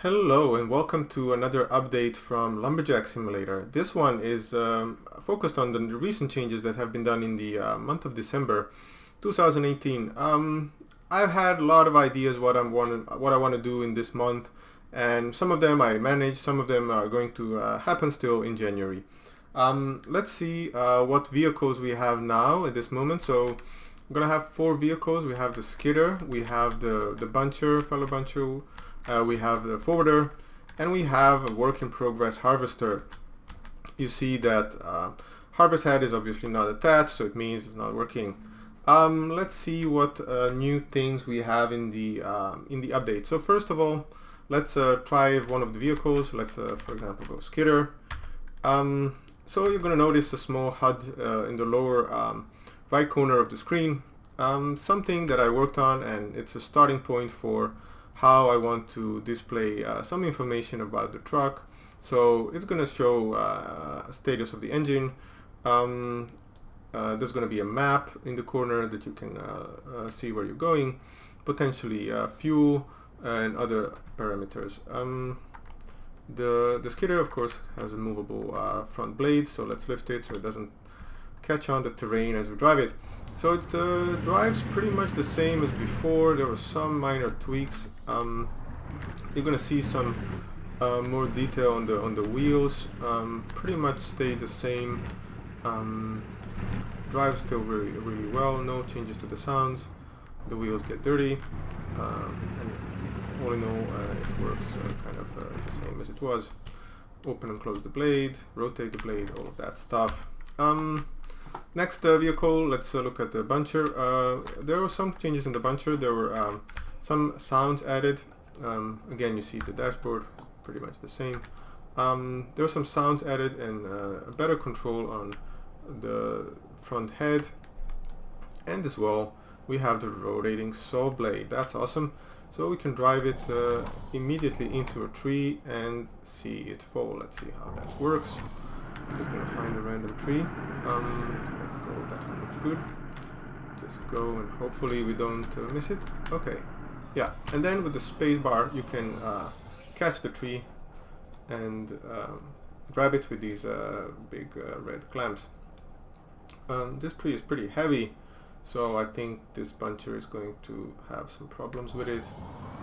Hello and welcome to another update from Lumberjack Simulator. This one is focused on the recent changes that have been done in the month of December 2018. I've had a lot of ideas what I want to do in this month, and some of them I managed, some of them are going to happen still in January. Let's see what vehicles we have now at this moment. So I'm gonna have 4 vehicles. We have the skidder, we have the fellow buncher, we have the forwarder, and we have a work in progress harvester. You see that harvest head is obviously not attached, so it means it's not working. Let's see what new things we have in the update. So first of all, let's try one of the vehicles. Let's for example go skidder. So you're going to notice a small HUD in the lower right corner of the screen. Something that I worked on, and it's a starting point for how I want to display some information about the truck. So it's going to show status of the engine. There's going to be a map in the corner that you can see where you're going, potentially fuel and other parameters. The skidder of course has a movable front blade, so let's lift it so it doesn't catch on the terrain as we drive it. So it drives pretty much the same as before. There were some minor tweaks. You're gonna see some more detail on the wheels. Pretty much stayed the same. Drives still really well. No changes to the sounds. The wheels get dirty, and all in all, it works kind of the same as it was. Open and close the blade, rotate the blade, all of that stuff. Next vehicle, let's look at the buncher. There were some changes in the buncher. There were some sounds added. Again, you see the dashboard, pretty much the same. There were some sounds added and a better control on the front head. And as well, we have the rotating saw blade. That's awesome. So we can drive it immediately into a tree and see it fall. Let's see how that works. Just gonna find a random tree. Let's go, that one looks good. Just go and hopefully we don't miss it. Okay, yeah, and then with the space bar you can catch the tree and grab it with these big red clamps. This tree is pretty heavy, so I think this buncher is going to have some problems with it.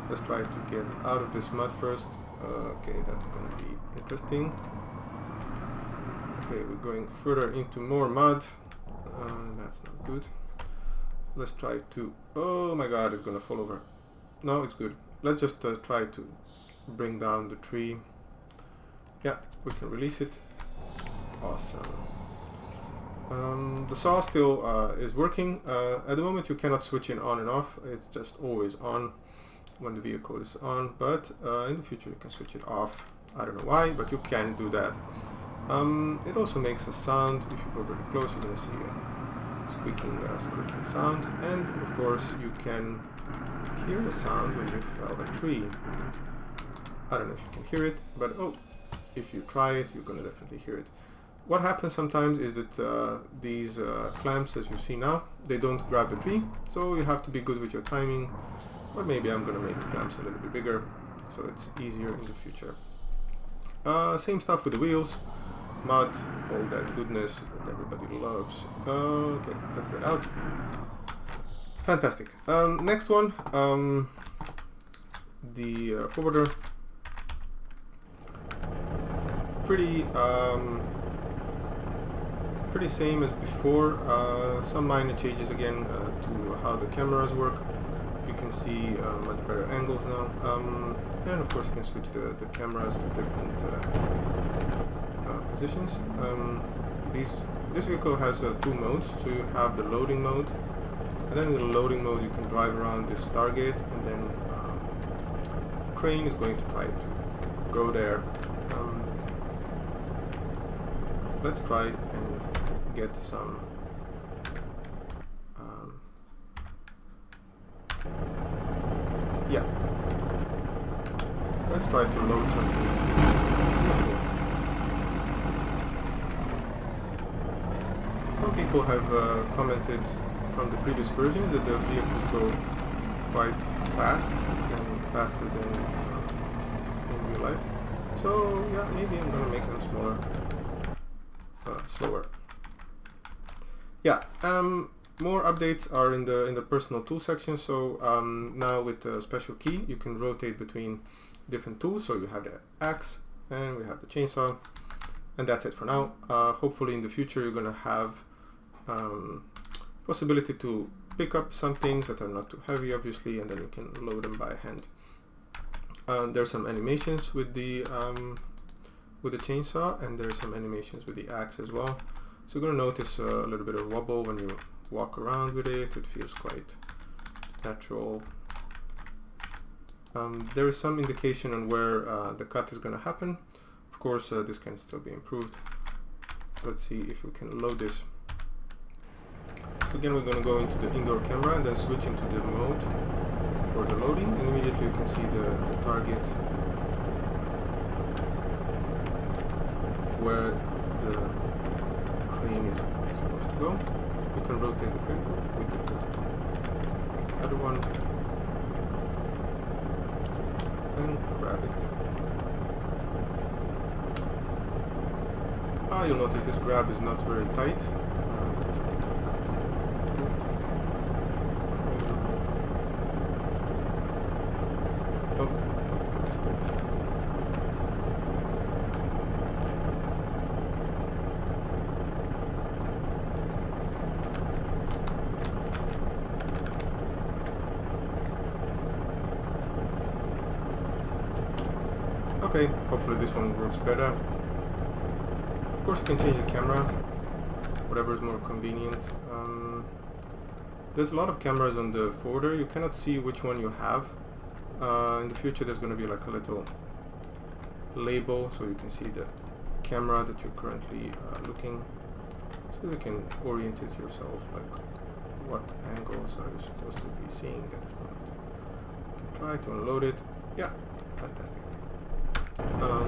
Let's try to get out of this mud first. Okay, that's gonna be interesting. Okay, we're going further into more mud. That's not good. Let's try to... Oh my god, it's gonna fall over. No, it's good. Let's just try to bring down the tree. Yeah, we can release it. Awesome. The saw still is working. At the moment you cannot switch it on and off. It's just always on when the vehicle is on. But in the future you can switch it off. I don't know why, but you can do that. It also makes a sound. If you go very close, you're going to see a squeaking sound. And of course, you can hear the sound when you fell a tree. I don't know if you can hear it, but if you try it, you're going to definitely hear it. What happens sometimes is that these clamps, as you see now, they don't grab the tree, so you have to be good with your timing. Or maybe I'm going to make the clamps a little bit bigger, so it's easier in the future. Same stuff with the wheels. Mud, all that goodness that everybody loves. Okay, let's get out. Fantastic. Next one, the forwarder. Pretty same as before. Some minor changes again to how the cameras work. You can see much better angles now. And of course you can switch the cameras to different positions. This vehicle has 2 modes. So you have the loading mode, and then in the loading mode you can drive around this target, and then the crane is going to try to go there. Let's try and get some yeah, let's try to load something. Some people have commented from the previous versions that the vehicles go quite fast, and faster than life. So yeah, maybe I'm gonna make them smaller, slower. Yeah, more updates are in the personal tool section. So now with the special key, you can rotate between different tools. So you have the axe and we have the chainsaw, and that's it for now. Hopefully in the future you're gonna have possibility to pick up some things that are not too heavy, obviously, and then you can load them by hand. There's some animations with the chainsaw, and there's some animations with the axe as well. So you're gonna notice a little bit of wobble when you walk around with it. It feels quite natural. There is some indication on where the cut is gonna happen. Of course, this can still be improved. Let's see if we can load this. So again, we're going to go into the indoor camera and then switch into the mode for the loading, and immediately you can see the target where the crane is supposed to go. You can rotate the crane with the other one and grab it. You'll notice this grab is not very tight. That's something that has to be improved. Oh, I missed it. Okay, hopefully this one works better. Of course you can change the camera, whatever is more convenient. There's a lot of cameras on the folder. You cannot see which one you have. In the future there's going to be like a little label so you can see the camera that you're currently looking, so you can orient it yourself, like what angles are you supposed to be seeing at this moment. You can try to unload it. Yeah, fantastic.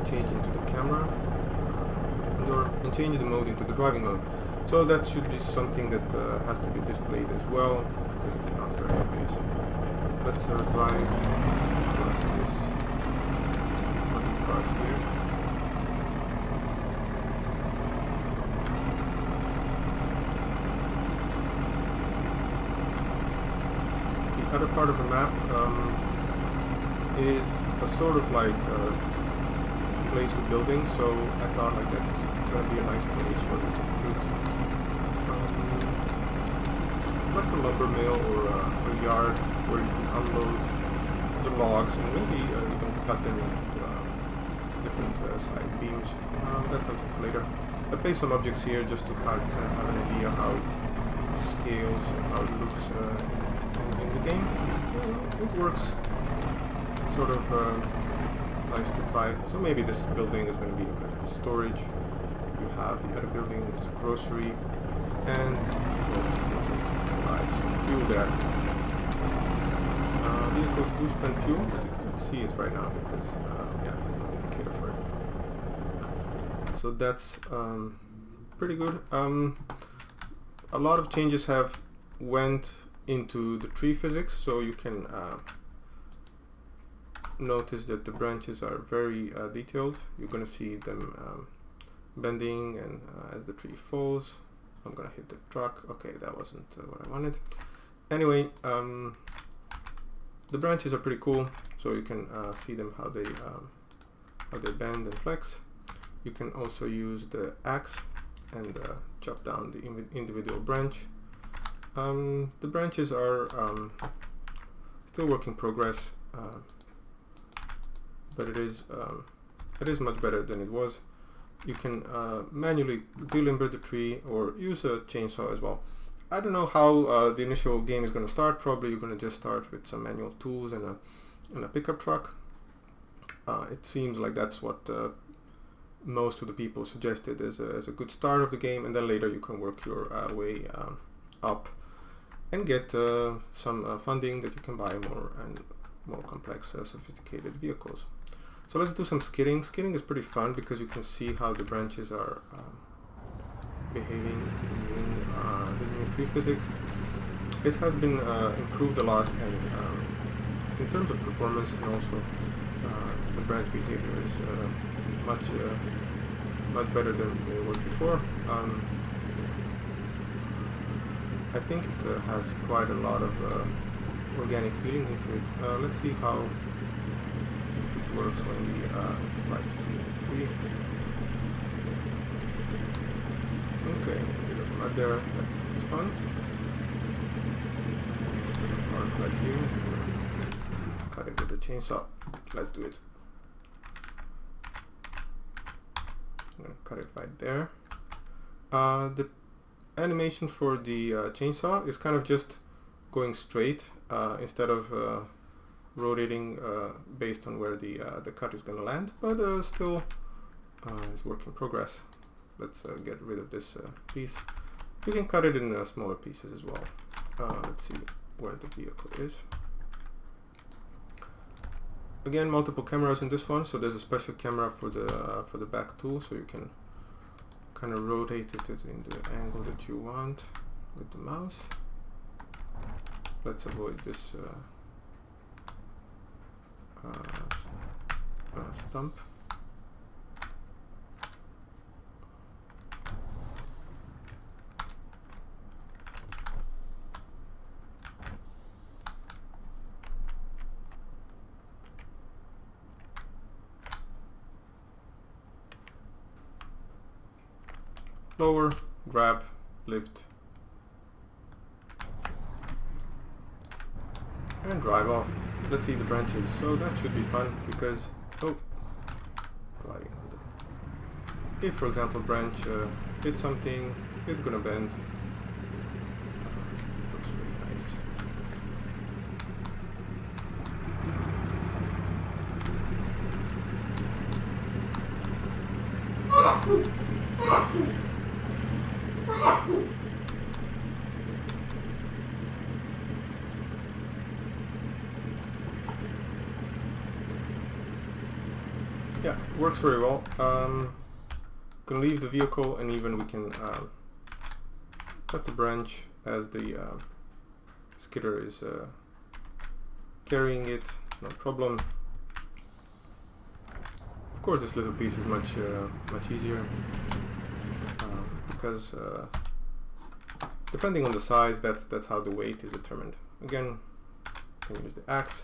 Change into the camera. And change the mode into the driving mode. So that should be something that has to be displayed as well, because it's not very obvious. Let's drive across this part here. The other part of the map is a sort of like place with buildings, so I thought like that's going to be a nice place where we can put like a lumber mill or a yard where you can unload the logs and maybe even cut them into different side beams. That's something for later. I placed some objects here just to kind of have an idea how it scales and how it looks in the game. It works sort of nice to try. So maybe this building is going to be like a storage. You have the other building is a grocery, and most important, buy some fuel there. Vehicles do spend fuel, but you can't see it right now because yeah, there's no indicator for it. So that's pretty good. A lot of changes have went into the tree physics, so you can notice that the branches are very detailed. You're going to see them bending, and as the tree falls, I'm going to hit the truck. Okay, that wasn't what I wanted. Anyway, the branches are pretty cool, so you can see them how they bend and flex. You can also use the axe and chop down the individual branch. The branches are still work in progress. But it is much better than it was. You can manually delimber the tree or use a chainsaw as well. I don't know how the initial game is going to start. Probably you're going to just start with some manual tools and a pickup truck. It seems like that's what most of the people suggested as a good start of the game, and then later you can work your way up and get some funding that you can buy more complex, sophisticated vehicles. So let's do some skidding. Skidding is pretty fun because you can see how the branches are behaving in the new tree physics. It has been improved a lot, and in terms of performance and also the branch behavior is much better than it was before. I think it has quite a lot of organic feeling into it. Let's see how it works when we try to skid the tree. Okay, a bit of mud there, that's fun. Mark right here. Cut it with the chainsaw. Let's do it. I'm gonna cut it right there. The animation for the chainsaw is kind of just going straight instead of rotating based on where the cut is going to land, but still is work in progress. Let's get rid of this piece. You can cut it in smaller pieces as well. Let's see where the vehicle is. Again, multiple cameras in this one, so there's a special camera for the back tool, so you can kind of rotate it in the angle that you want with the mouse. Let's avoid this stump. Lower, grab, lift, and drive off. Let's see the branches. So that should be fun because if, for example, branch hits something, it's gonna bend. Looks really nice. Yeah, works very well. Can leave the vehicle, and even we can cut the branch as the skidder is carrying it, no problem. Of course, this little piece is much easier because depending on the size, that's how the weight is determined. Again, you can use the axe,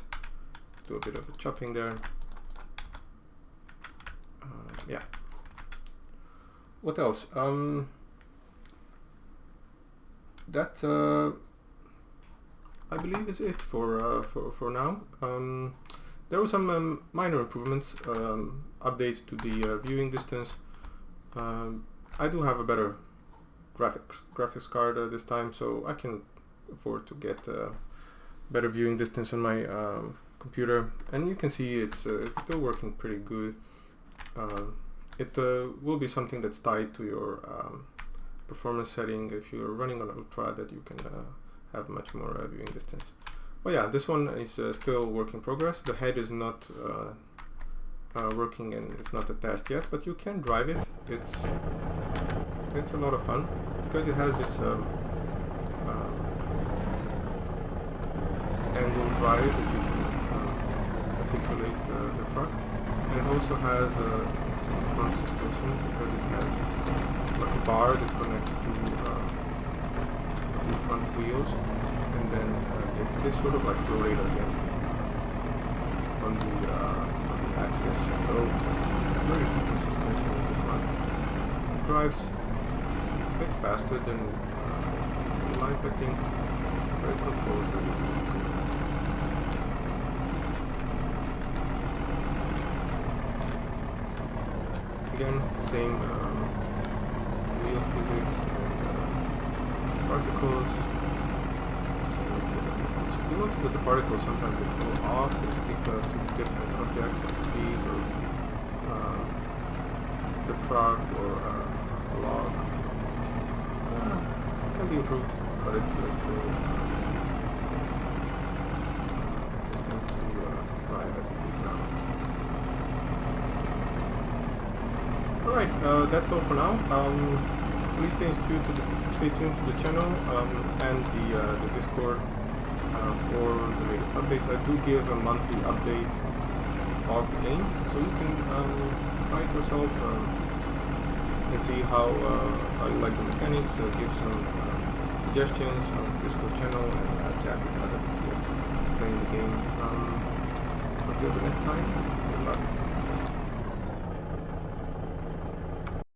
do a bit of a chopping there. Yeah. What else? That I believe is it for now. There were some minor improvements, updates to the viewing distance. I do have a better graphics card this time, so I can afford to get better viewing distance on my computer, and you can see it's still working pretty good. It will be something that's tied to your performance setting if you're running on Ultra, that you can have much more viewing distance. Well, yeah, this one is still work in progress. The head is not working and it's not attached yet, but you can drive it. It's a lot of fun because it has this angle drive that you can articulate the truck. And it also has interesting front suspension because it has like a bar that connects to the front wheels, and then this sort of like rotator again on the axis. So very interesting suspension in this one. It drives a bit faster than life, I think. Very controlled, really. Again, same wheel physics and particles. So you notice that the particles sometimes they fall off, they stick to different objects like trees or the truck or a log. Can be improved, but it's still interesting to drive as it is now. Alright, that's all for now. Please stay tuned to the channel and the Discord for the latest updates. I do give a monthly update of the game, so you can try it yourself and see how you like the mechanics. Give some suggestions on the Discord channel and chat with other people playing the game. Until the next time, good luck.